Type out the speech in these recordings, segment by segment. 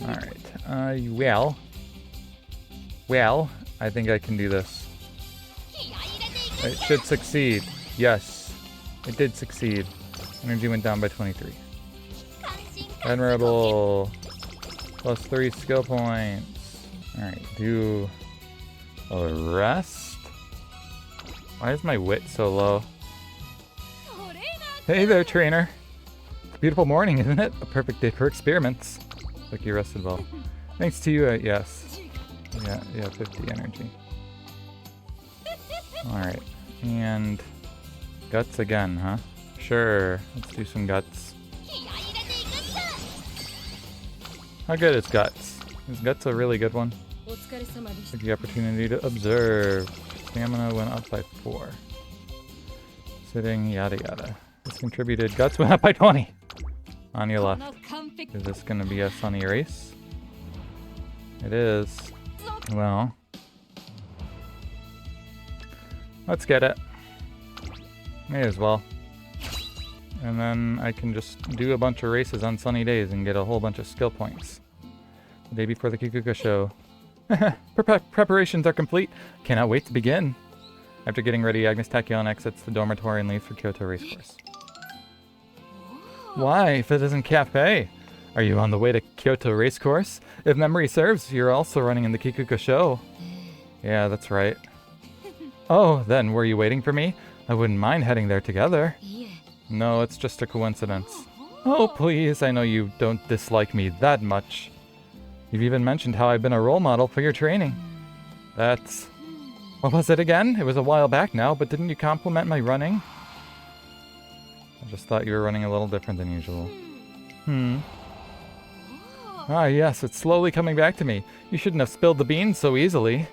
Alright. Well, I think I can do this. It should succeed. Yes, it did succeed. Energy went down by 23. Admirable. Plus 3 skill points. Alright, do a rest. Why is my wit so low? Hey there, trainer. It's a beautiful morning, isn't it? A perfect day for experiments. Like you rested well. Thanks to you, yes. Yeah, 50 energy. Alright, and guts again, huh? Sure, let's do some guts. How good is guts? Is guts a really good one? Take the opportunity to observe. Stamina went up by 4. Sitting, yada yada. This contributed. Guts went up by 20. On your left. Is this gonna be a sunny race? It is. Well, let's get it. May as well. And then I can just do a bunch of races on sunny days and get a whole bunch of skill points. The day before the Kikuka show. Preparations are complete. Cannot wait to begin. After getting ready, Agnes Tachyon exits the dormitory and leaves for Kyoto Racecourse. Why, if it isn't Cafe? Are you on the way to Kyoto Racecourse? If memory serves, you're also running in the Kikuka show. Yeah, that's right. Oh, then were you waiting for me? I wouldn't mind heading there together. No, it's just a coincidence. Oh, please, I know you don't dislike me that much. You've even mentioned how I've been a role model for your training. That's... What was it again? It was a while back now, but didn't you compliment my running? I just thought you were running a little different than usual. Ah, yes, it's slowly coming back to me. You shouldn't have spilled the beans so easily.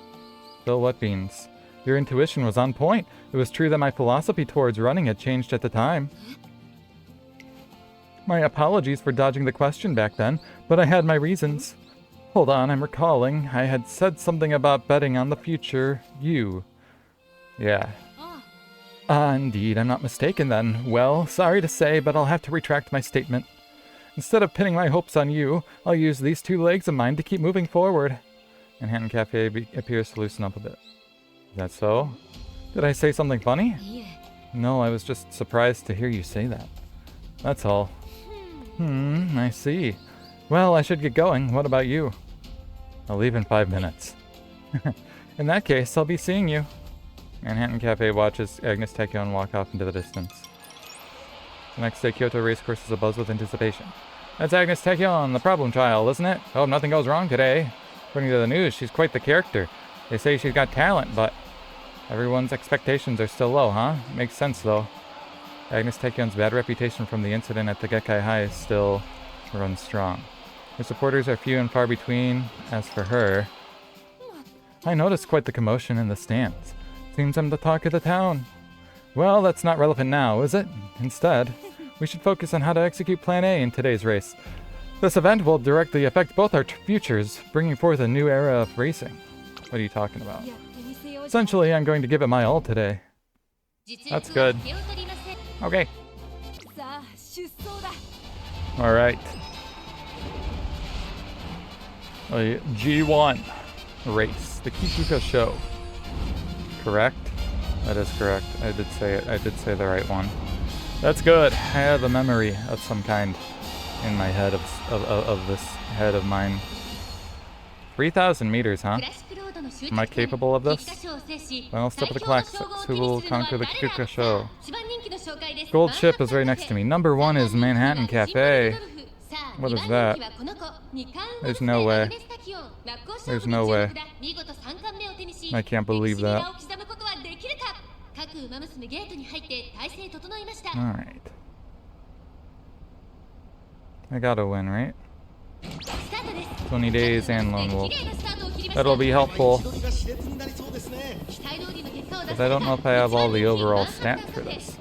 Spill what beans? Your intuition was on point. It was true that my philosophy towards running had changed at the time. My apologies for dodging the question back then, but I had my reasons. Hold on, I'm recalling. I had said something about betting on the future you. Yeah. Indeed, I'm not mistaken then. Well, sorry to say, but I'll have to retract my statement. Instead of pinning my hopes on you, I'll use these 2 legs of mine to keep moving forward. Manhattan Cafe appears to loosen up a bit. Is that so? Did I say something funny? No, I was just surprised to hear you say that. That's all. I see. Well, I should get going. What about you? I'll leave in 5 minutes. In that case, I'll be seeing you. Manhattan Cafe watches Agnes Tachyon walk off into the distance. The next day, Kyoto Racecourse is abuzz with anticipation. That's Agnes Tachyon, the problem child, isn't it? Hope nothing goes wrong today. According to the news, she's quite the character. They say she's got talent, but everyone's expectations are still low, huh? Makes sense, though. Agnes Tachyon's bad reputation from the incident at the Gekkai High still runs strong. Her supporters are few and far between. As for her, I noticed quite the commotion in the stands. Seems I'm the talk of the town. Well, that's not relevant now, is it? Instead, we should focus on how to execute Plan A in today's race. This event will directly affect both our futures, bringing forth a new era of racing. What are you talking about? Essentially, I'm going to give it my all today. That's good. Okay. Alright. A G1 race. The Kikuka show. Correct? That is correct. I did say it. I did say the right one. That's good. I have a memory of some kind in my head of this head of mine. 3,000 meters, huh? Am I capable of this? Final step of the class. Who will conquer the Kikuka show? Gold ship is right next to me. Number 1 is Manhattan Cafe. What is that? There's no way. There's no way. I can't believe that. Alright. I gotta win, right? 20 days and Lone Wolf. That'll be helpful. But I don't know if I have all the overall stats for this.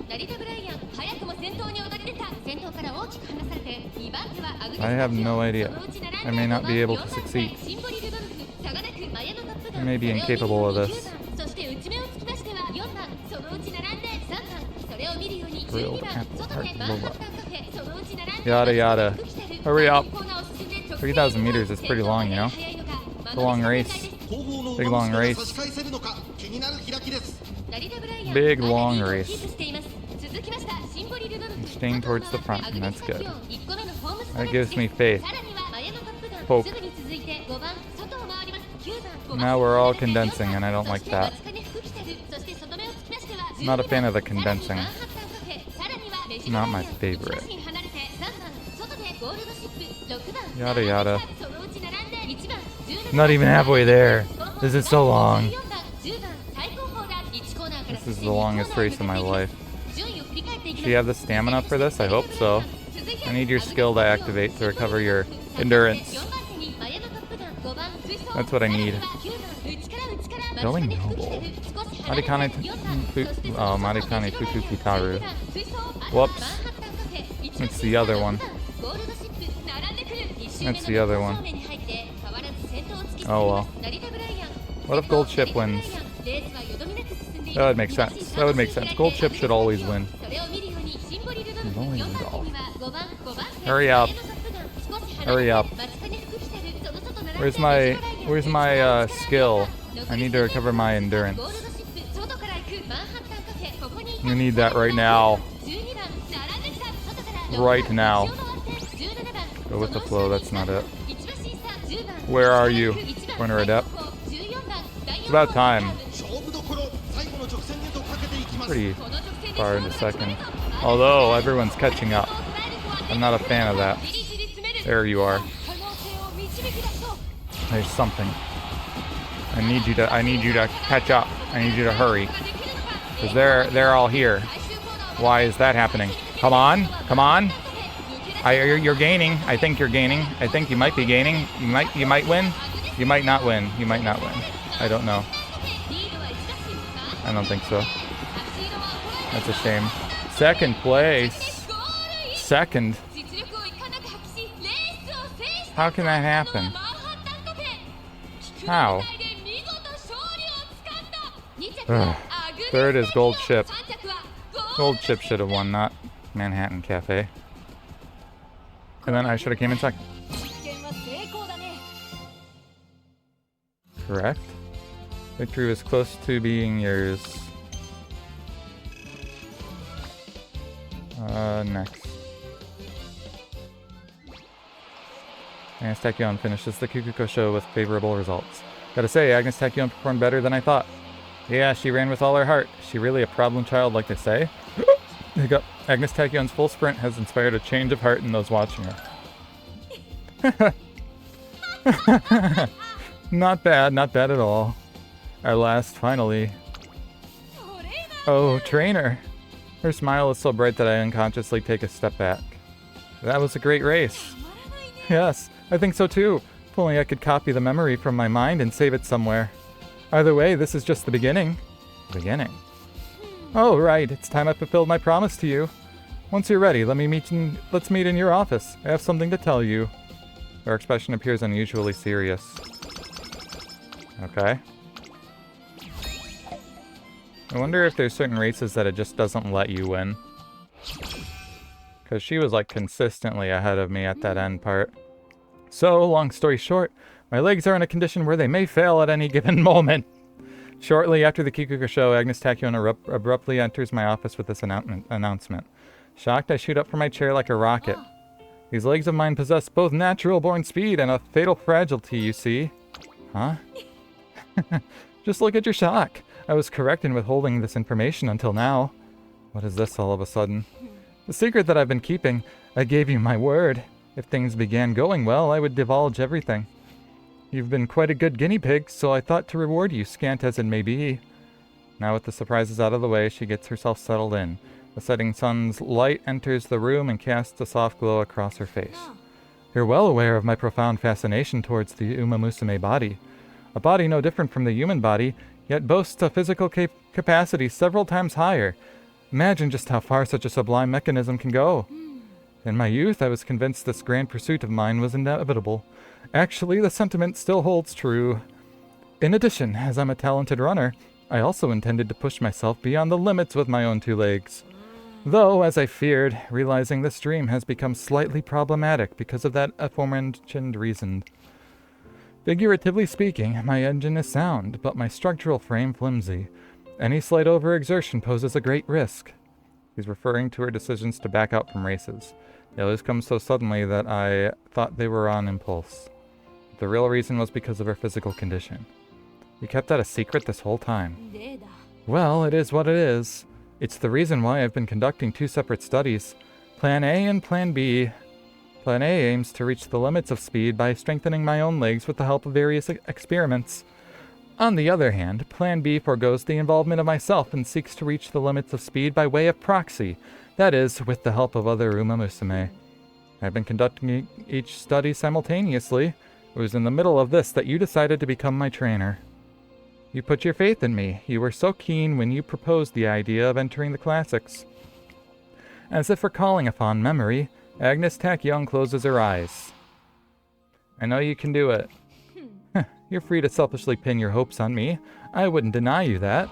I have no idea. I may not be able to succeed. I may be incapable of this. Grilled apple heart boba. Yada yada. Hurry up. 3,000 meters is pretty long, you know? It's a long race. Big long race. Big long race. I'm staying towards the front, and that's good. That gives me faith. Hope. Now we're all condensing, and I don't like that. I'm not a fan of the condensing. Not my favorite. Yada yada. Not even halfway there. This is so long. This is the longest race of my life. Do you have the stamina for this? I hope so. I need your skill to activate to recover your endurance. That's what I need. Going noble. Marikane Fuku Kitaru. Whoops. It's the other one. That's the other one. Oh well. What if Gold Chip wins? That would make sense. That would make sense. Gold Chip should always win. Hurry up. Hurry up. Where's my skill? I need to recover my endurance. You need that right now. Right now. Go with the flow, that's not it. Where are you? Corner adept. It's about time. Pretty far into second. Although everyone's catching up. I'm not a fan of that. There you are. There's something. I need you to catch up. I need you to hurry. Because they're all here. Why is that happening? Come on, come on. You're gaining. I think you're gaining. I think you might be gaining. You might win. You might not win. You might not win. I don't know. I don't think so. That's a shame. Second place. Second. How can that happen? How? Ugh. Third is Gold Chip. Gold Chip should have won, not Manhattan Cafe. And then I should have came in second. Correct. Victory was close to being yours. Next. Agnes Tachyon finishes the Kikuko show with favorable results. Gotta say, Agnes Tachyon performed better than I thought. Yeah, she ran with all her heart. She really a problem child, like they say? Agnes Tachyon's full sprint has inspired a change of heart in those watching her. Not bad at all. Our last, finally. Oh, trainer. Her smile is so bright that I unconsciously take a step back. That was a great race. Yes, I think so too. If only I could copy the memory from my mind and save it somewhere. Either way, this is just the beginning. Beginning? Oh, right. It's time I fulfilled my promise to you. Once you're ready, let's meet in your office. I have something to tell you. Her expression appears unusually serious. Okay. I wonder if there's certain races that it just doesn't let you win. Because she was like consistently ahead of me at that end part. So, long story short, my legs are in a condition where they may fail at any given moment. Shortly after the Kikuko show, Agnes Tachyon abruptly enters my office with this announcement. Shocked, I shoot up from my chair like a rocket. These legs of mine possess both natural-born speed and a fatal fragility, you see. Huh? Just look at your shock. I was correct in withholding this information until now. What is this all of a sudden? The secret that I've been keeping. I gave you my word. If things began going well, I would divulge everything. You've been quite a good guinea pig, so I thought to reward you, scant as it may be. Now with the surprises out of the way, she gets herself settled in. The setting sun's light enters the room and casts a soft glow across her face. You're well aware of my profound fascination towards the Umamusume body. A body no different from the human body, yet boasts a physical capacity several times higher. Imagine just how far such a sublime mechanism can go. In my youth, I was convinced this grand pursuit of mine was inevitable. Actually, the sentiment still holds true. In addition, as I'm a talented runner, I also intended to push myself beyond the limits with my own two legs. Though, as I feared, realizing this dream has become slightly problematic because of that aforementioned reason. Figuratively speaking, my engine is sound, but my structural frame flimsy. Any slight overexertion poses a great risk. He's referring to her decisions to back out from races. It always comes so suddenly that I thought they were on impulse. The real reason was because of her physical condition. You kept that a secret this whole time. Well, it is what it is. It's the reason why I've been conducting 2 separate studies, Plan A and Plan B. Plan A aims to reach the limits of speed by strengthening my own legs with the help of various experiments. On the other hand, Plan B forgoes the involvement of myself and seeks to reach the limits of speed by way of proxy, that is, with the help of other Umamusume. I've been conducting each study simultaneously. It was in the middle of this that you decided to become my trainer. You put your faith in me. You were so keen when you proposed the idea of entering the classics. As if recalling a fond memory, Agnes Tack-Young closes her eyes. I know you can do it. You're free to selfishly pin your hopes on me. I wouldn't deny you that.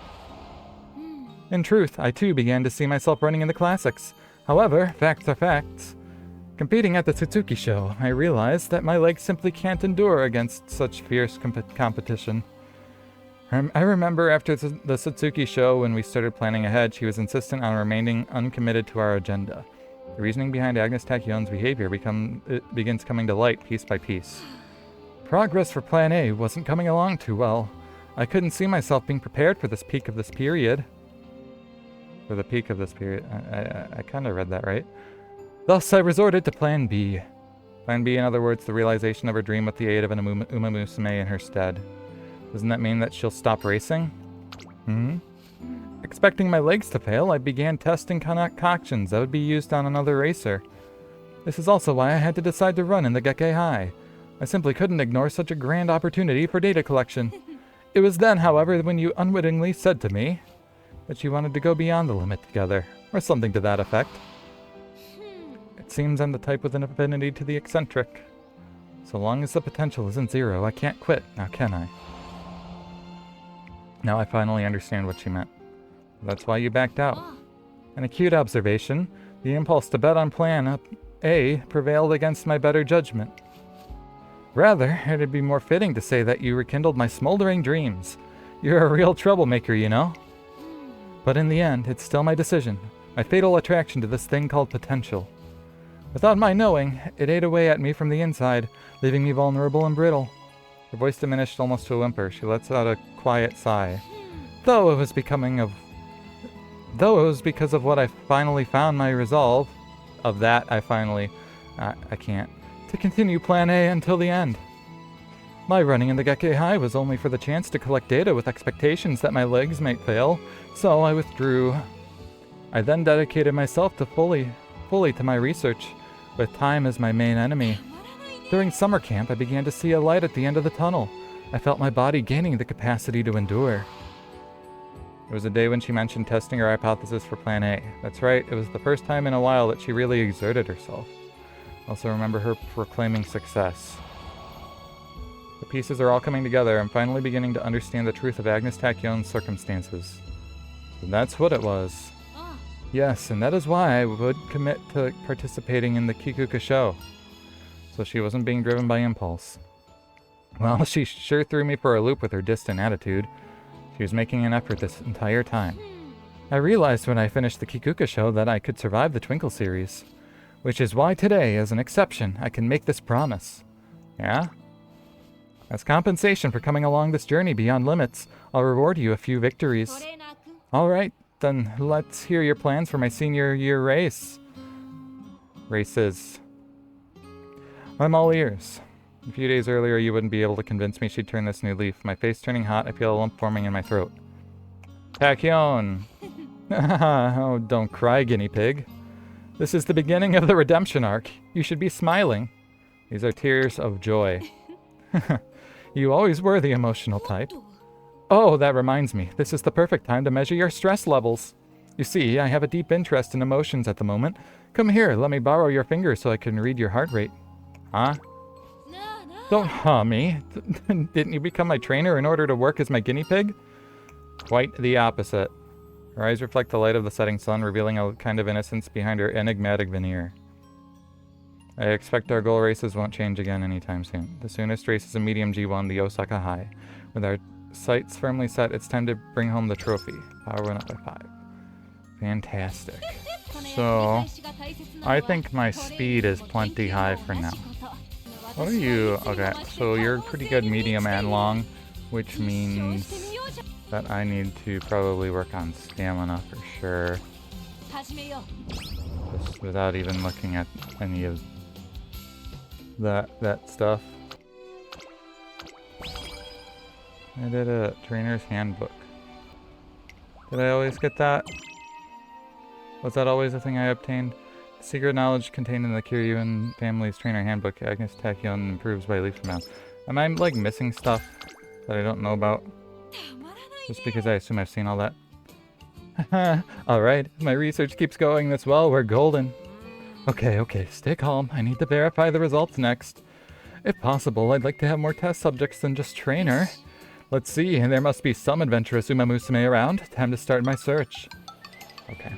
In truth, I too began to see myself running in the classics. However, facts are facts. Competing at the Tsutsuki show, I realized that my legs simply can't endure against such fierce competition. I remember after the Tsutsuki show, when we started planning ahead, she was insistent on remaining uncommitted to our agenda. The reasoning behind Agnes Tack-Young's behavior begins coming to light piece by piece. Progress for Plan A wasn't coming along too well. I couldn't see myself being prepared for this peak of this period. For the peak of this period. I kind of read that right. Thus, I resorted to Plan B. Plan B, in other words, the realization of her dream with the aid of an Umamusume in her stead. Doesn't that mean that she'll stop racing? Expecting my legs to fail, I began testing concoctions that would be used on another racer. This is also why I had to decide to run in the Gekkei High. I simply couldn't ignore such a grand opportunity for data collection. It was then, however, when you unwittingly said to me that you wanted to go beyond the limit together, or something to that effect. It seems I'm the type with an affinity to the eccentric. So long as the potential isn't zero, I can't quit, now can I? Now I finally understand what she meant. That's why you backed out. An acute observation, the impulse to bet on Plan A prevailed against my better judgment. Rather, it'd be more fitting to say that you rekindled my smoldering dreams. You're a real troublemaker, you know. But in the end, it's still my decision, my fatal attraction to this thing called potential. Without my knowing, it ate away at me from the inside, leaving me vulnerable and brittle. Her voice diminished almost to a whimper. She lets out a quiet sigh. Though it was because of what I finally found my resolve, I can't, to continue Plan A until the end. My running in the Gekkei High was only for the chance to collect data with expectations that my legs might fail, so I withdrew. I then dedicated myself fully to my research, with time as my main enemy. During summer camp, I began to see a light at the end of the tunnel. I felt my body gaining the capacity to endure. It was a day when she mentioned testing her hypothesis for Plan A. That's right, it was the first time in a while that she really exerted herself. I also remember her proclaiming success. The pieces are all coming together. I'm finally beginning to understand the truth of Agnes Tack-Young's circumstances. So that's what it was. Yes, and that is why I would commit to participating in the Kikuka show. So she wasn't being driven by impulse. Well, she sure threw me for a loop with her distant attitude. She was making an effort this entire time. I realized when I finished the Kikuka show that I could survive the Twinkle series. Which is why today, as an exception, I can make this promise. Yeah? As compensation for coming along this journey beyond limits, I'll reward you a few victories. Alright, then let's hear your plans for my senior year race. Races. I'm all ears. A few days earlier, you wouldn't be able to convince me she'd turn this new leaf. My face turning hot, I feel a lump forming in my throat. Tack-Young! Oh, don't cry, guinea pig. This is the beginning of the redemption arc. You should be smiling. These are tears of joy. You always were the emotional type. Oh, that reminds me. This is the perfect time to measure your stress levels. You see, I have a deep interest in emotions at the moment. Come here, let me borrow your fingers so I can read your heart rate. Huh? Don't huh me. Didn't you become my trainer in order to work as my guinea pig? Quite the opposite. Her eyes reflect the light of the setting sun, revealing a kind of innocence behind her enigmatic veneer. I expect our goal races won't change again anytime soon. The soonest race is a medium G1, the Osaka High. With our sights firmly set, it's time to bring home the trophy. Power went up by 5. Fantastic. So, I think my speed is plenty high for now. What are you? Okay, so you're pretty good medium and long, which means that I need to probably work on stamina for sure. Just without even looking at any of that stuff. I did a trainer's handbook. Did I always get that? Was that always the thing I obtained? Secret knowledge contained in the Kiryuin family's trainer handbook. Agnes Tachyon improves by leaps and bounds. Am I like missing stuff that I don't know about? Just because I assume I've seen all that. Alright, my research keeps going this well, we're golden. Okay, stay calm. I need to verify the results next. If possible, I'd like to have more test subjects than just trainer. Let's see, there must be some adventurous Umamusume around. Time to start my search. Okay.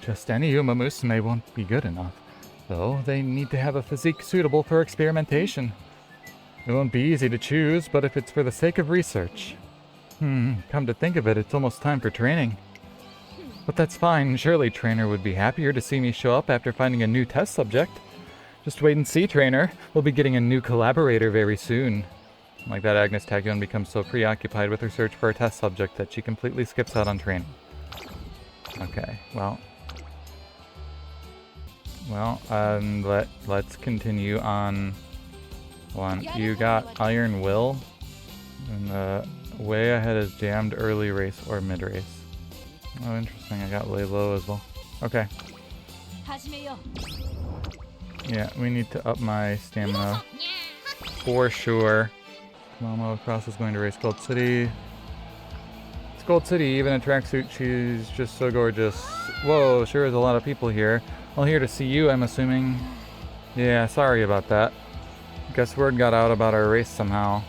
Just any Umamusume won't be good enough, though they need to have a physique suitable for experimentation. It won't be easy to choose, but if it's for the sake of research. Come to think of it, it's almost time for training. But that's fine, surely trainer would be happier to see me show up after finding a new test subject. Just wait and see, trainer. We'll be getting a new collaborator very soon. Like that, Agnes Tachyon becomes so preoccupied with her search for a test subject that she completely skips out on training. Okay, well, let's continue on. One, you got Iron Will, and the way ahead is jammed early race or mid race. Oh, interesting. I got lay low as well. Okay. Yeah, we need to up my stamina for sure. Mama Cross is going to race Gold City. It's Gold City, even in tracksuit, she's just so gorgeous. Whoa, sure is a lot of people here. All here to see you, I'm assuming. Yeah, sorry about that. Guess word got out about our race somehow.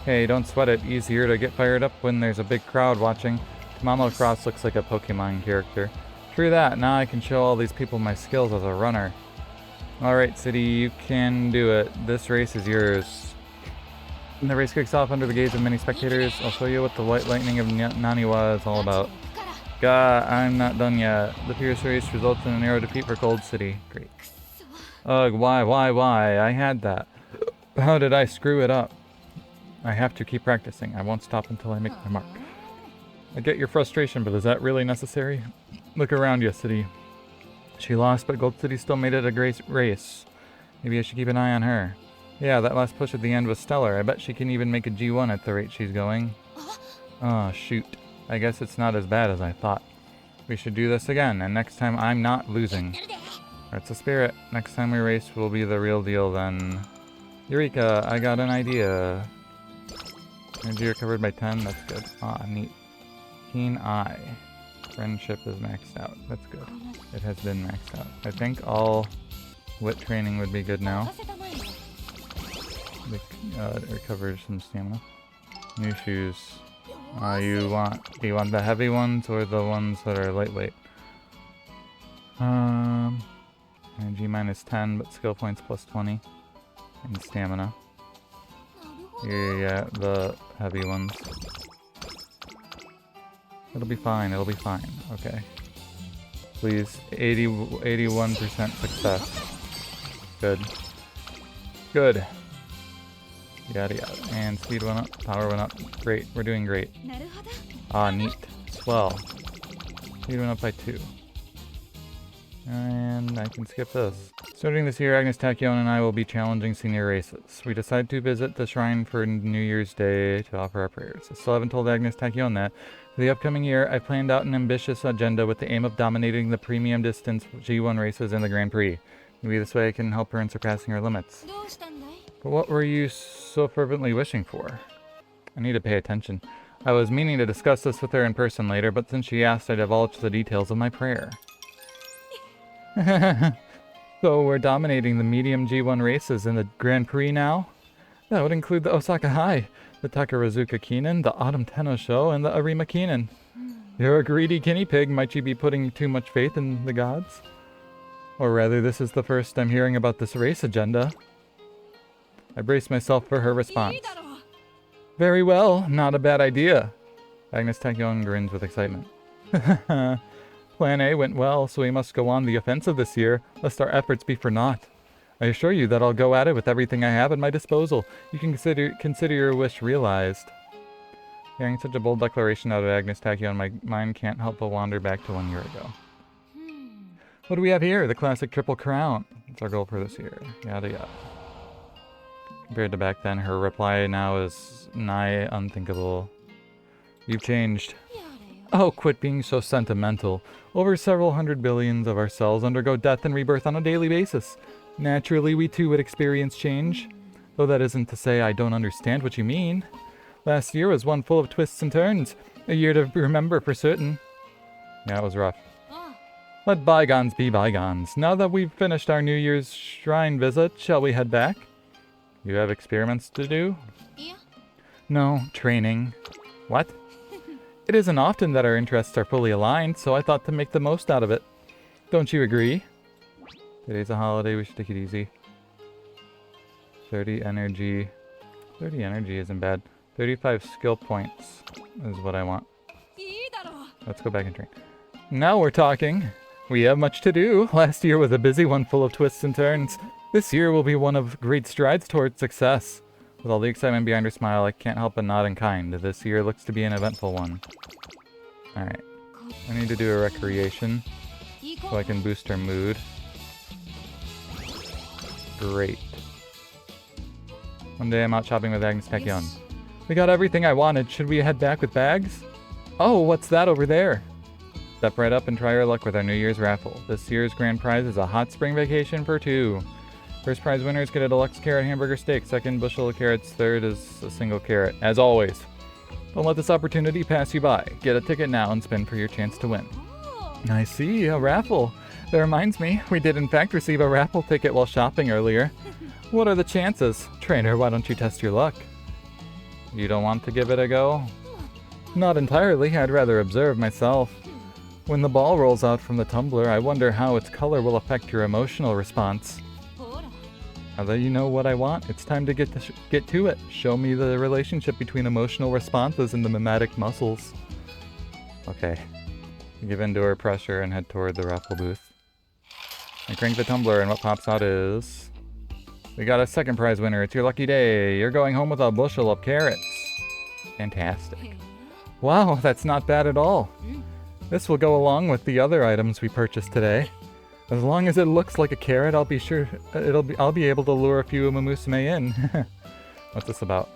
Hey, don't sweat it. Easier to get fired up when there's a big crowd watching. Mama Cross looks like a Pokemon character. True that, now I can show all these people my skills as a runner. Alright, City, you can do it. This race is yours. When the race kicks off under the gaze of many spectators, I'll show you what the white lightning of Naniwa is all about. Gah, I'm not done yet. The fierce race results in a narrow defeat for Gold City. Great. Ugh, why? I had that. How did I screw it up? I have to keep practicing. I won't stop until I make my mark. I get your frustration, but is that really necessary? Look around you, City. She lost, but Gold City still made it a great race. Maybe I should keep an eye on her. Yeah, that last push at the end was stellar. I bet she can even make a G1 at the rate she's going. Oh, shoot. I guess it's not as bad as I thought. We should do this again, and next time I'm not losing. That's the spirit. Next time we race will be the real deal then. Eureka, I got an idea. Energy recovered by 10, that's good. Ah, neat. Keen Eye. Friendship is maxed out. That's good. It has been maxed out. I think all wit training would be good now. It recovers some stamina. New shoes. Do you want the heavy ones or the ones that are lightweight? Energy minus 10, but skill points plus 20. And stamina. Yeah, the heavy ones. It'll be fine, Okay. Please, 81% success. Good. Yada yada. And speed went up, power went up. Great, we're doing great. Ah, neat. Swell. Speed went up by 2. And I can skip this. Starting this year, Agnes Tachyon and I will be challenging senior races. We decide to visit the shrine for New Year's Day to offer our prayers. I still haven't told Agnes Tachyon that. For the upcoming year, I planned out an ambitious agenda with the aim of dominating the premium distance G1 races in the Grand Prix. Maybe this way I can help her in surpassing her limits. But what were you so fervently wishing for? I need to pay attention. I was meaning to discuss this with her in person later, but since she asked, I divulged the details of my prayer. So we're dominating the medium G1 races in the Grand Prix now? That would include the Osaka High, the Takarazuka Kinen, the Autumn Tenno Show, and the Arima Kinen. You're a greedy guinea pig. Might you be putting too much faith in the gods? Or rather, this is the first I'm hearing about this race agenda. I brace myself for her response. Very well, not a bad idea. Agnes Tachyon grins with excitement. Plan A went well, so we must go on the offensive this year, lest our efforts be for naught. I assure you that I'll go at it with everything I have at my disposal. You can consider your wish realized. Hearing such a bold declaration out of Agnes Tachyon, my mind can't help but wander back to 1 year ago. What do we have here? The classic Triple Crown. It's our goal for this year. Yada yada. Compared to back then, her reply now is nigh unthinkable. You've changed. Oh, quit being so sentimental. Over several hundred billions of our cells undergo death and rebirth on a daily basis. Naturally, we too would experience change. Though that isn't to say I don't understand what you mean. Last year was one full of twists and turns. A year to remember for certain. Yeah, it was rough. Let bygones be bygones. Now that we've finished our New Year's shrine visit, shall we head back? You have experiments to do? No, training. What? It isn't often that our interests are fully aligned, so I thought to make the most out of it. Don't you agree? Today's a holiday, we should take it easy. 30 energy. 30 energy isn't bad. 35 skill points is what I want. Let's go back and train. Now we're talking. We have much to do. Last year was a busy one full of twists and turns. This year will be one of great strides towards success. With all the excitement behind her smile, I can't help but nod in kind. This year looks to be an eventful one. Alright. I need to do a recreation so I can boost her mood. Great. One day I'm out shopping with Agnes Tachyon. We got everything I wanted. Should we head back with bags? Oh, what's that over there? Step right up and try our luck with our New Year's raffle. This year's grand prize is a hot spring vacation for 2. First prize winners get a deluxe carrot hamburger steak. Second, bushel of carrots. Third is a single carrot. As always, don't let this opportunity pass you by. Get a ticket now and spin for your chance to win. I see, a raffle. That reminds me, we did in fact receive a raffle ticket while shopping earlier. What are the chances? Trainer, why don't you test your luck? You don't want to give it a go? Not entirely. I'd rather observe myself. When the ball rolls out from the tumbler, I wonder how its color will affect your emotional response. Now that you know what I want, it's time to get to it. Show me the relationship between emotional responses and the mimetic muscles. Okay. Give in to her pressure and head toward the raffle booth. I crank the tumbler and what pops out is... We got a second prize winner. It's your lucky day. You're going home with a bushel of carrots. Fantastic. Wow, that's not bad at all. This will go along with the other items we purchased today. As long as it looks like a carrot, I'll be able to lure a few Umamusume in. What's this about?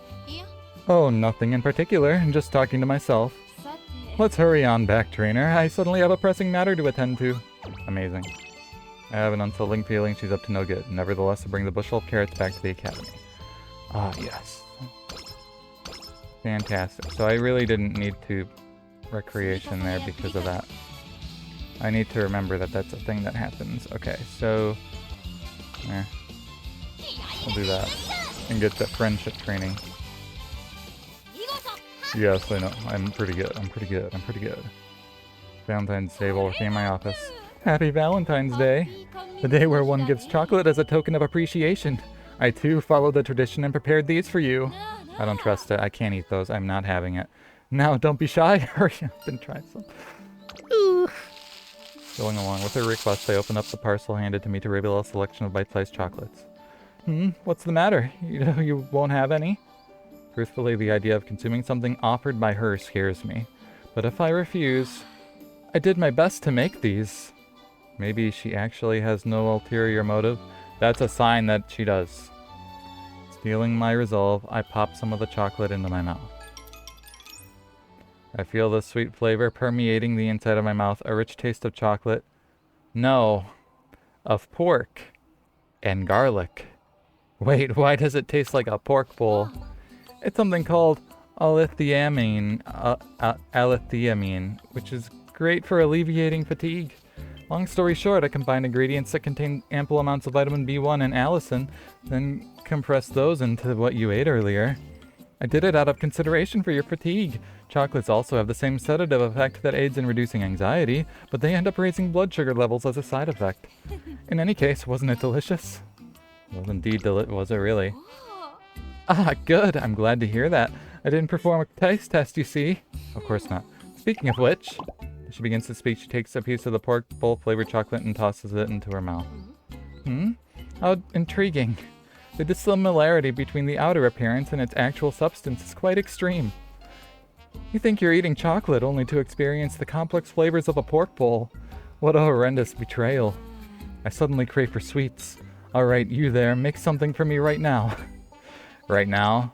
Oh, nothing in particular. Just talking to myself. Let's hurry on back, trainer. I suddenly have a pressing matter to attend to. Amazing. I have an unsettling feeling she's up to no good. Nevertheless, to bring the bushel of carrots back to the academy. Ah, yes. Fantastic. So I really didn't need to recreation there because of that. I need to remember that that's a thing that happens. Okay, so... I'll do that. And get that friendship training. Yes, I know. I'm pretty good. I'm pretty good. I'm pretty good. Valentine's Day while working in my office. Happy Valentine's Day! The day where one gives chocolate as a token of appreciation. I too followed the tradition and prepared these for you. I don't trust it. I can't eat those. I'm not having it. Now, don't be shy. Hurry up and try some. Ooh. Going along with her request, I opened up the parcel handed to me to reveal a selection of bite-sized chocolates. What's the matter? You won't have any? Truthfully, the idea of consuming something offered by her scares me. But if I refuse... I did my best to make these. Maybe she actually has no ulterior motive? That's a sign that she does. Stealing my resolve, I pop some of the chocolate into my mouth. I feel the sweet flavor permeating the inside of my mouth, a rich taste of chocolate. No, of pork and garlic. Wait, why does it taste like a pork bowl? It's something called alithiamine, which is great for alleviating fatigue. Long story short, I combined ingredients that contain ample amounts of vitamin B1 and allicin, then compressed those into what you ate earlier. I did it out of consideration for your fatigue. Chocolates also have the same sedative effect that aids in reducing anxiety, but they end up raising blood sugar levels as a side effect. In any case, wasn't it delicious? Well, indeed, was it really? Ah, good. I'm glad to hear that. I didn't perform a taste test, you see. Of course not. Speaking of which, as she begins to speak, she takes a piece of the pork bowl flavored chocolate and tosses it into her mouth. How intriguing. The dissimilarity between the outer appearance and its actual substance is quite extreme. You think you're eating chocolate only to experience the complex flavors of a pork bowl. What a horrendous betrayal. I suddenly crave for sweets. Alright, you there, make something for me right now. Right now?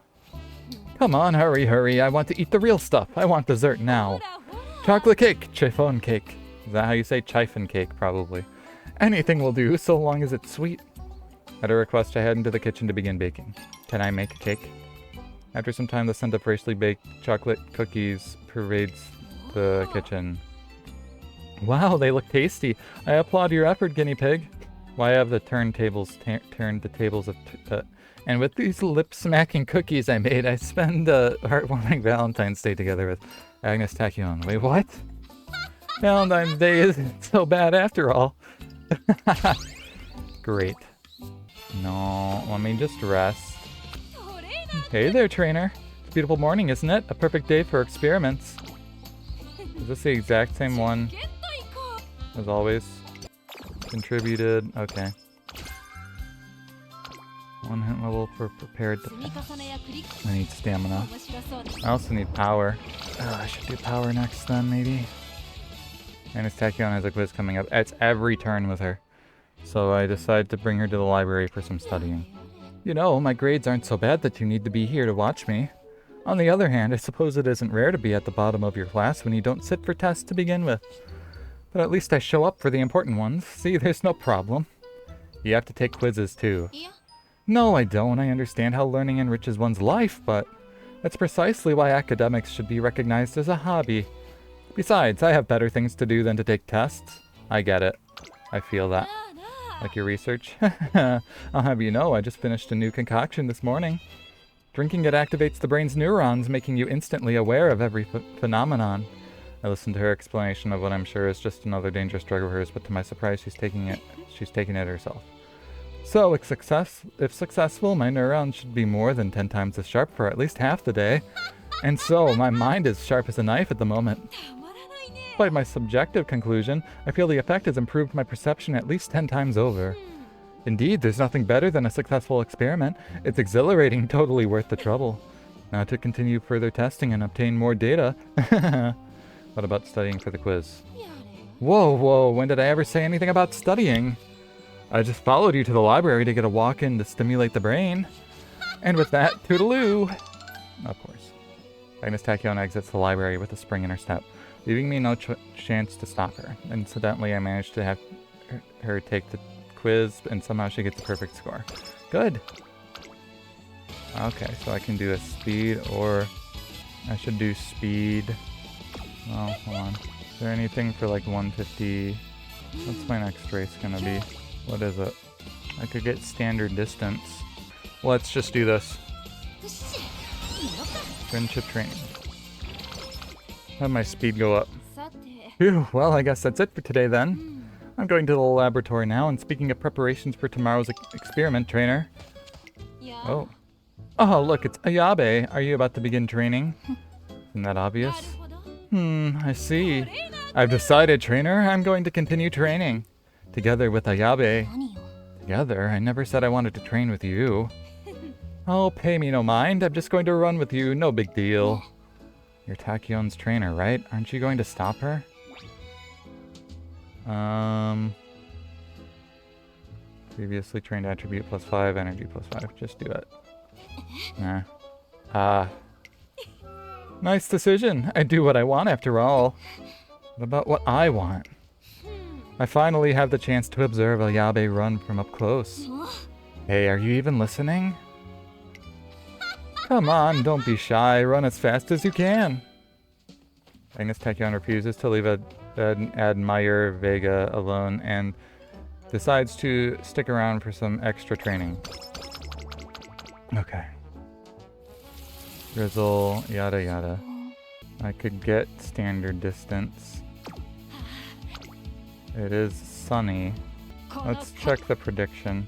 Come on, hurry, I want to eat the real stuff. I want dessert now. Chocolate cake, chiffon cake. Is that how you say chiffon cake, probably? Anything will do, so long as it's sweet. At her request, I head into the kitchen to begin baking. Can I make a cake? After some time, the scent of freshly baked chocolate cookies pervades the kitchen. Wow, they look tasty. I applaud your effort, guinea pig. Why have the turned the tables of... and with these lip-smacking cookies I made, I spend a heartwarming Valentine's Day together with Agnes Tachyon. Wait, what? Valentine's Day isn't so bad after all. Great. No, let me just rest. Hey there, trainer. It's a beautiful morning, isn't it? A perfect day for experiments. Is this the exact same one as always? Contributed. Okay. 1 hit level for prepared. I need stamina. I also need power. I should do power next then, maybe. And Tachyon has a quiz coming up. It's every turn with her. So I decided to bring her to the library for some studying. You know, my grades aren't so bad that you need to be here to watch me. On the other hand, I suppose it isn't rare to be at the bottom of your class when you don't sit for tests to begin with. But at least I show up for the important ones. See, there's no problem. You have to take quizzes too. No, I don't. I understand how learning enriches one's life, but that's precisely why academics should be recognized as a hobby. Besides, I have better things to do than to take tests. I get it. I feel that. Like your research? I'll have you know, I just finished a new concoction this morning. Drinking it activates the brain's neurons, making you instantly aware of every phenomenon. I listened to her explanation of what I'm sure is just another dangerous drug of hers, but to my surprise, she's taking it herself. So, if successful, my neurons should be more than 10 times as sharp for at least half the day. And so, my mind is sharp as a knife at the moment. Despite my subjective conclusion, I feel the effect has improved my perception at least 10 times over. Indeed, there's nothing better than a successful experiment. It's exhilarating, totally worth the trouble. Now to continue further testing and obtain more data. What about studying for the quiz? Whoa, when did I ever say anything about studying? I just followed you to the library to get a walk-in to stimulate the brain. And with that, toodaloo! Of course. Agnes Tachyon exits the library with a spring in her step, leaving me no chance to stop her. Incidentally, I managed to have her take the quiz, and somehow she gets a perfect score. Good! Okay, so I can do a speed, or I should do speed. Oh, hold on. Is there anything for like 150? What's my next race gonna be? What is it? I could get standard distance. Let's just do this. Friendship training. Have my speed go up. Phew, well, I guess that's it for today then. I'm going to the laboratory now, and speaking of preparations for tomorrow's experiment, trainer. Oh. Oh, look, it's Ayabe. Are you about to begin training? Isn't that obvious? I see. I've decided, trainer, I'm going to continue training. Together with Ayabe. Together? I never said I wanted to train with you. Oh, pay me no mind. I'm just going to run with you. No big deal. You're Tachyon's trainer, right? Aren't you going to stop her? Previously trained attribute +5, energy +5. Just do it. Nah. Nice decision. I do what I want after all. What about what I want? I finally have the chance to observe Ayabe run from up close. Hey, are you even listening? Come on, don't be shy. Run as fast as you can. Agnes Tachyon refuses to leave Admire Vega alone and decides to stick around for some extra training. Okay. drizzle, yada yada. I could get standard distance. It is sunny. Let's check the prediction.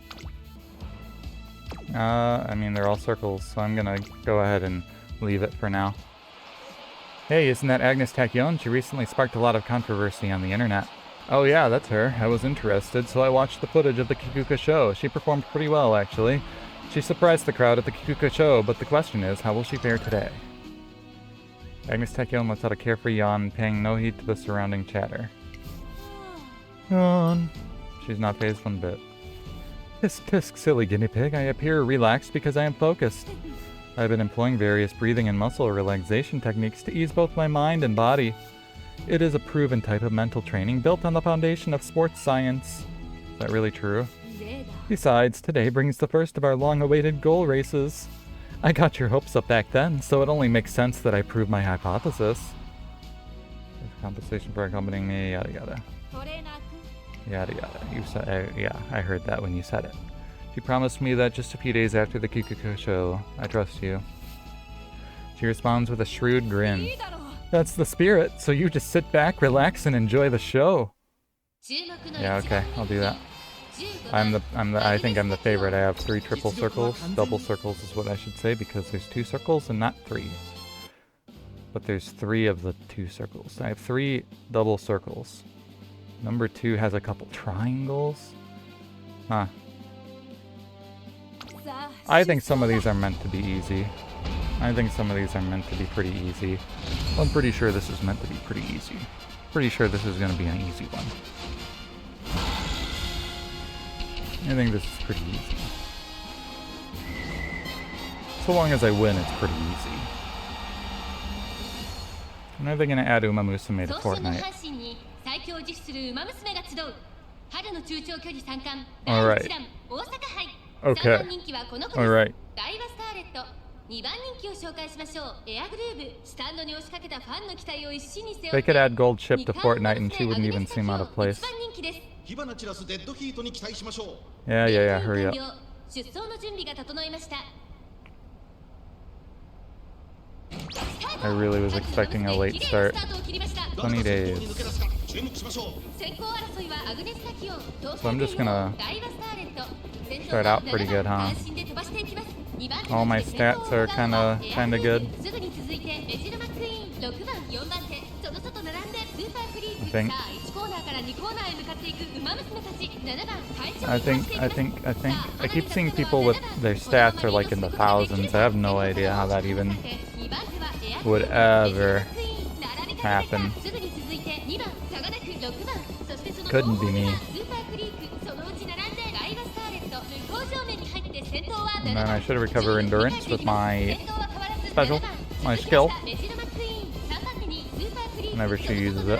I mean, they're all circles, so I'm gonna go ahead and leave it for now. Hey, isn't that Agnes Tachyon? She recently sparked a lot of controversy on the internet. Oh yeah, that's her. I was interested, so I watched the footage of the Kikuka show. She performed pretty well, actually. She surprised the crowd at the Kikuka show, but the question is, how will she fare today? Agnes Tachyon lets out a carefree yawn, paying no heed to the surrounding chatter. Yawn. She's not fazed one bit. Tisk tisk, silly guinea pig. I appear relaxed because I am focused. I've been employing various breathing and muscle relaxation techniques to ease both my mind and body. It is a proven type of mental training built on the foundation of sports science. Is that really true? Besides, today brings the first of our long-awaited goal races. I got your hopes up back then, so it only makes sense that I prove my hypothesis. Compensation for accompanying me, yada yada. Yada yada. You said, yeah, I heard that when you said it. She promised me that just a few days after the Kikuka show. I trust you. She responds with a shrewd grin. That's the spirit, so you just sit back, relax, and enjoy the show. Yeah, okay, I'll do that. I think I'm the favorite. I have 3 triple circles. Double circles is what I should say, because there's 2 circles and not 3. But there's 3 of the 2 circles. I have 3 double circles. Number 2 has a couple triangles. Huh. I think some of these are meant to be easy. I think some of these are meant to be pretty easy. I'm pretty sure this is meant to be pretty easy. Pretty sure this is going to be an easy one. I think this is pretty easy. So long as I win, it's pretty easy. When are they going to add Umamusume to Fortnite? Alright. Okay. Alright. They could add Gold Chip to Fortnite and she wouldn't even seem out of place. Yeah, hurry up. I really was expecting a late start. 20 days. So I'm just gonna start out pretty good, huh? All my stats are kinda good. I keep seeing people with their stats are like in the thousands. I have no idea how that even would ever happen. Couldn't be me. And then I should recover endurance with my special, my skill. Whenever she uses it.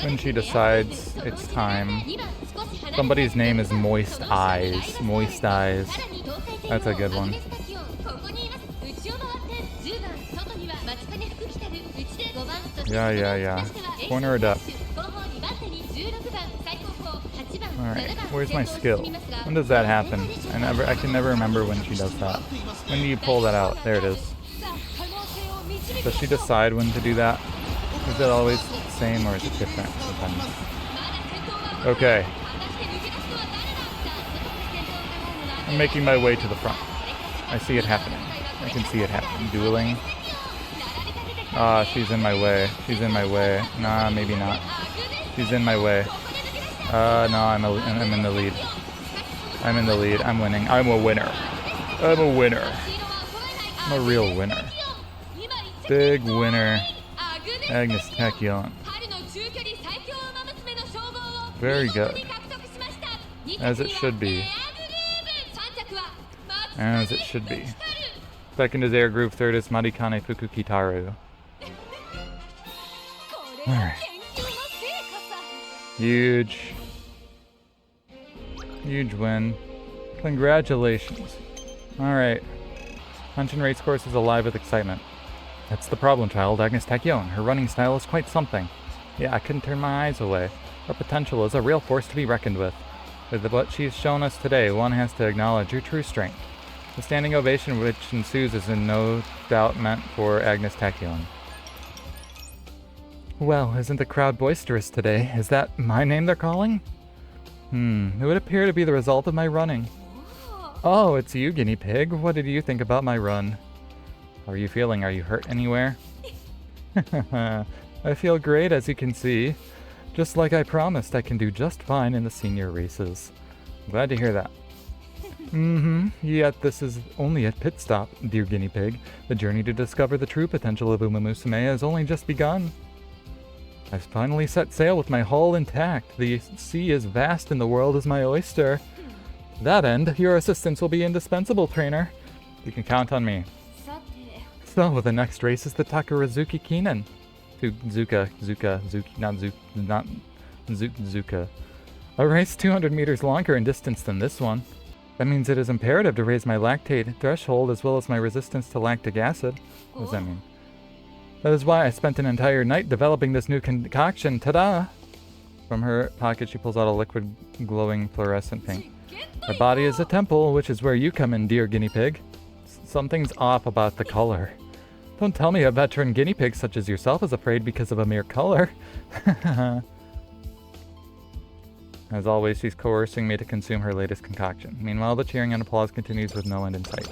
When she decides it's time. Somebody's name is Moist Eyes. Moist Eyes. That's a good one. Yeah. Corner or duck? Alright, where's my skill? When does that happen? I can never remember when she does that. When do you pull that out? There it is. Does she decide when to do that? Is it always the same or is it different sometimes? Okay. I'm making my way to the front. I see it happening. I can see it happening. Dueling. She's in my way. She's in my way. Nah, maybe not. She's in my way. No, I'm in the lead. I'm in the lead. I'm winning. I'm a winner. I'm a winner. I'm a real winner. Big winner. Agnes Tachyon. Very good. As it should be. As it should be. Second is Air Groove, third is Marikane Fukukitaru. Alright. Huge win. Congratulations. Alright. Punch Race course is alive with excitement. That's the problem child, Agnes Tachyon. Her running style is quite something. Yeah, I couldn't turn my eyes away. Her potential is a real force to be reckoned with. With what she's shown us today, one has to acknowledge her true strength. The standing ovation which ensues is in no doubt meant for Agnes Tachyon. Well, isn't the crowd boisterous today? Is that my name they're calling? It would appear to be the result of my running. Oh, it's you, guinea pig. What did you think about my run? How are you feeling? Are you hurt anywhere? I feel great, as you can see. Just like I promised, I can do just fine in the senior races. Glad to hear that. Yet this is only a pit stop, dear guinea pig. The journey to discover the true potential of Umamusume has only just begun. I've finally set sail with my hull intact. The sea is vast and the world is my oyster. To that end, your assistance will be indispensable, trainer. You can count on me. So, the next race is the Takarazuki Kinen. Zuka. A race 200 meters longer in distance than this one. That means it is imperative to raise my lactate threshold as well as my resistance to lactic acid. What does that mean? That is why I spent an entire night developing this new concoction. Ta-da! From her pocket, she pulls out a liquid, glowing fluorescent pink. My body is a temple, which is where you come in, dear guinea pig. Something's off about the color. Don't tell me a veteran guinea pig such as yourself is afraid because of a mere color. As always, she's coercing me to consume her latest concoction. Meanwhile, the cheering and applause continues with no end in sight.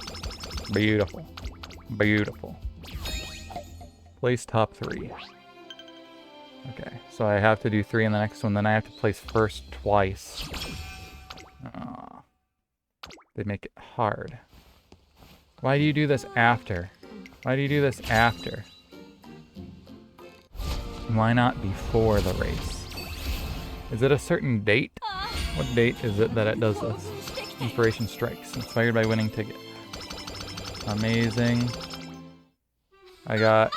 Beautiful. Beautiful. Place top 3. Okay, so I have to do 3 in the next one, then I have to place first twice. They make it hard. Why do you do this after? Why do you do this after? Why not before the race? Is it a certain date? What date is it that it does this? Inspiration strikes. Inspired by winning ticket. Amazing. I got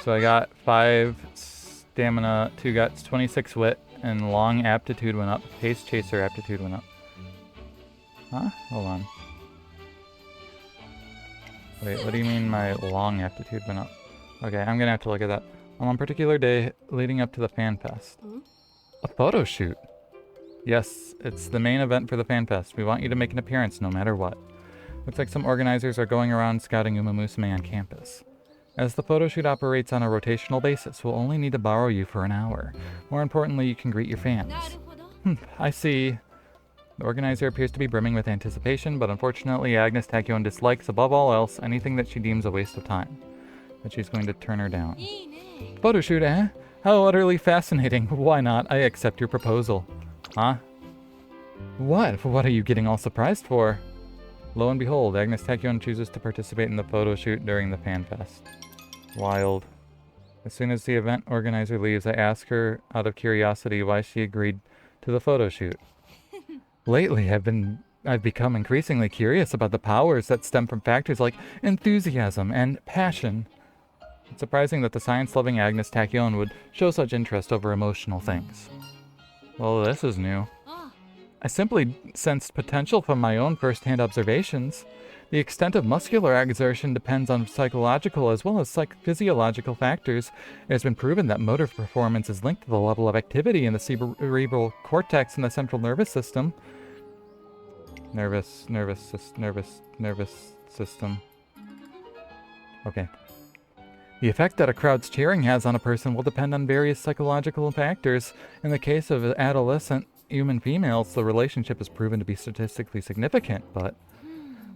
5 stamina, 2 guts, 26 wit, and long aptitude went up. Pace chaser aptitude went up. Huh? Hold on. Wait, what do you mean my long aptitude went up? Okay, I'm gonna have to look at that. On one particular day leading up to the Fan Fest. A photo shoot? Yes, it's the main event for the Fan Fest. We want you to make an appearance no matter what. Looks like some organizers are going around scouting Umamusume on campus. As the photo shoot operates on a rotational basis, we'll only need to borrow you for an hour. More importantly, you can greet your fans. I see. The organizer appears to be brimming with anticipation, but unfortunately Agnes Tachyon dislikes above all else anything that she deems a waste of time. But she's going to turn her down. Photo shoot, eh? How utterly fascinating. Why not? I accept your proposal. Huh? What? What are you getting all surprised for? Lo and behold, Agnes Tachyon chooses to participate in the photo shoot during the Fan Fest. Wild. As soon as the event organizer leaves, I ask her, out of curiosity, why she agreed to the photo shoot. Lately, I've become increasingly curious about the powers that stem from factors like enthusiasm and passion. It's surprising that the science-loving Agnes Tachyon would show such interest over emotional things. Well, this is new. I simply sensed potential from my own first-hand observations. The extent of muscular exertion depends on psychological as well as physiological factors. It has been proven that motor performance is linked to the level of activity in the cerebral cortex and the central nervous system. Nervous system. Okay. The effect that a crowd's cheering has on a person will depend on various psychological factors. In the case of adolescent human females, the relationship is proven to be statistically significant, but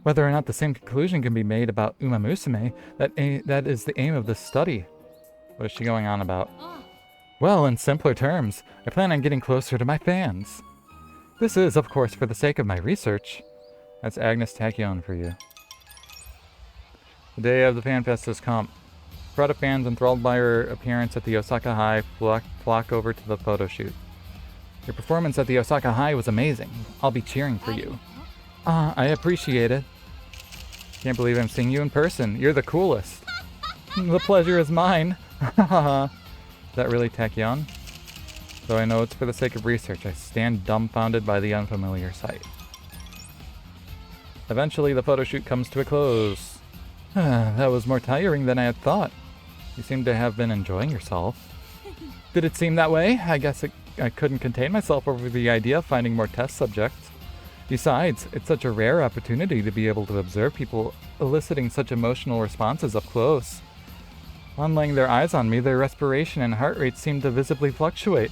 whether or not the same conclusion can be made about Umamusume, that is the aim of this study. What is she going on about? Well, in simpler terms, I plan on getting closer to my fans. This is, of course, for the sake of my research. That's Agnes Tachyon for you. The day of the Fan Fest has come. A crowd of fans enthralled by her appearance at the Osaka High flock over to the photo shoot. Your performance at the Osaka High was amazing. I'll be cheering for you. I appreciate it. Can't believe I'm seeing you in person. You're the coolest. The pleasure is mine. Is that really Tachyon? Though I know it's for the sake of research, I stand dumbfounded by the unfamiliar sight. Eventually, the photo shoot comes to a close. That was more tiring than I had thought. You seem to have been enjoying yourself. Did it seem that way? I guess I couldn't contain myself over the idea of finding more test subjects. Besides, it's such a rare opportunity to be able to observe people eliciting such emotional responses up close. On laying their eyes on me, their respiration and heart rate seemed to visibly fluctuate,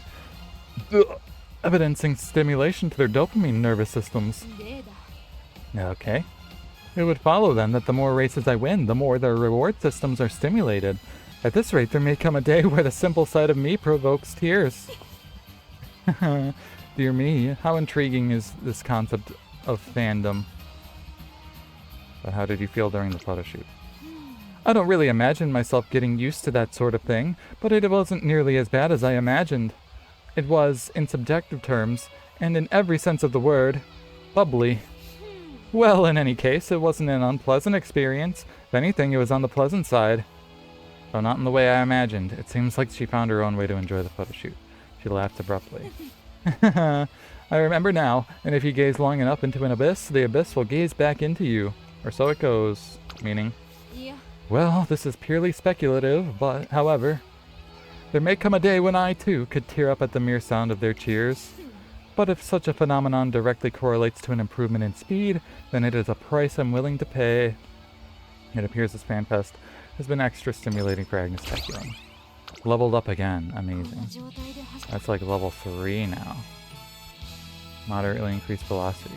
evidencing stimulation to their dopamine nervous systems. Okay. It would follow then that the more races I win, the more their reward systems are stimulated. At this rate, there may come a day where the simple sight of me provokes tears. Dear me, how intriguing is this concept of fandom? But how did you feel during the photo shoot? I don't really imagine myself getting used to that sort of thing, but it wasn't nearly as bad as I imagined. It was, in subjective terms, and in every sense of the word, bubbly. Well, in any case, it wasn't an unpleasant experience. If anything, it was on the pleasant side. Though not in the way I imagined. It seems like she found her own way to enjoy the photo shoot. She laughed abruptly. I remember now, and if you gaze long enough into an abyss, the abyss will gaze back into you. Or so it goes. Meaning? Well, this is purely speculative, but, however, there may come a day when I, too, could tear up at the mere sound of their cheers. But if such a phenomenon directly correlates to an improvement in speed, then it is a price I'm willing to pay. It appears this FanFest has been extra stimulating for Agnes Speculum. Leveled up again. Amazing. That's like level 3 now. Moderately increased velocity.